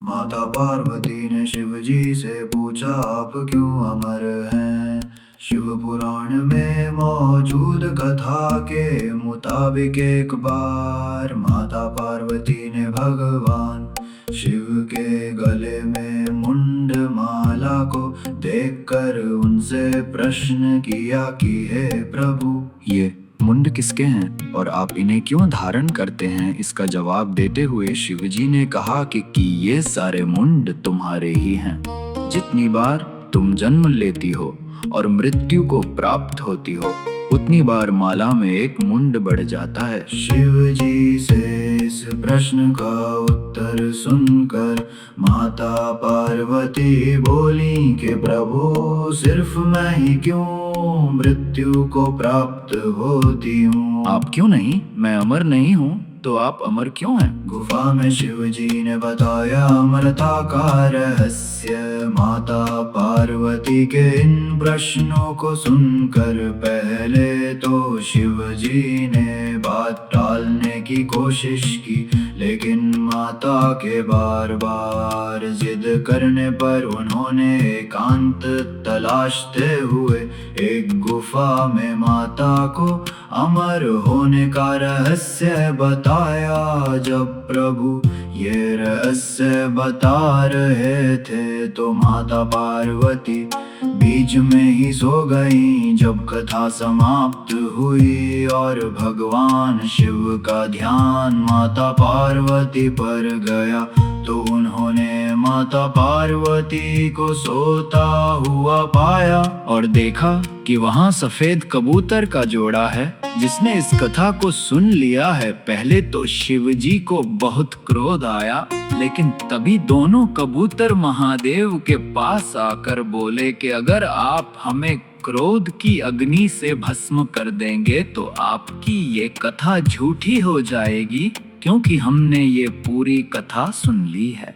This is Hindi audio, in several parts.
माता पार्वती ने शिव जी से पूछा, आप क्यों अमर हैं? शिव पुराण में मौजूद कथा के मुताबिक एक बार माता पार्वती ने भगवान शिव के गले में मुंड माला को देखकर उनसे प्रश्न किया कि हे प्रभु, ये मुंड किसके हैं और आप इन्हें क्यों धारण करते हैं? इसका जवाब देते हुए शिवजी ने कहा कि ये सारे मुंड तुम्हारे ही हैं। जितनी बार तुम जन्म लेती हो और मृत्यु को प्राप्त होती हो, उतनी बार माला में एक मुंड बढ़ जाता है। शिव जी से इस प्रश्न का उत्तर सुनकर माता पार्वती बोली कि प्रभु, सिर्फ मैं ही क्यों मृत्यु को प्राप्त होती हूँ? आप क्यों नहीं? मैं अमर नहीं हूँ तो आप अमर क्यों हैं? गुफा में शिव जी ने बताया अमरता का रहस्य। माता पार्वती के इन प्रश्नों को सुनकर पहले तो शिव जी ने बात टालने की कोशिश की, लेकिन माता के बार बार जिद करने पर उन्होंने एकांत तलाशते हुए एक गुफा में माता को अमर होने का रहस्य बताया। जब प्रभु ये रहस्य बता रहे थे तो माता पार्वती बीच में ही सो गई। जब कथा समाप्त हुई और भगवान शिव का ध्यान माता पार्वती पर गया तो उन्होंने माता पार्वती को सोता हुआ पाया और देखा कि वहाँ सफेद कबूतर का जोड़ा है जिसने इस कथा को सुन लिया है। पहले तो शिवजी को बहुत क्रोध आया, लेकिन तभी दोनों कबूतर महादेव के पास आकर बोले कि अगर आप हमें क्रोध की अग्नि से भस्म कर देंगे तो आपकी ये कथा झूठी हो जाएगी, क्योंकि हमने ये पूरी कथा सुन ली है।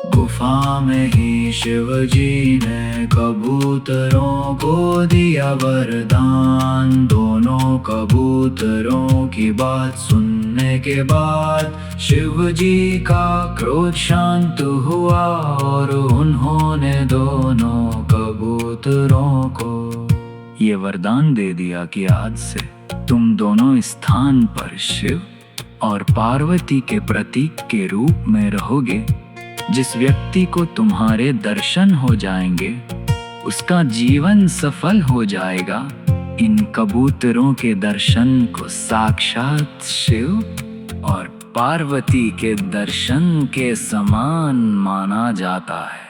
गुफा में ही शिव जी ने कबूतरों को दिया वरदान। दोनों कबूतरों की बात सुनने के बाद शिव जी का क्रोध शांत हुआ और उन्होंने दोनों कबूतरों को ये वरदान दे दिया कि आज से तुम दोनों स्थान पर शिव और पार्वती के प्रतीक के रूप में रहोगे। जिस व्यक्ति को तुम्हारे दर्शन हो जाएंगे उसका जीवन सफल हो जाएगा। इन कबूतरों के दर्शन को साक्षात शिव और पार्वती के दर्शन के समान माना जाता है।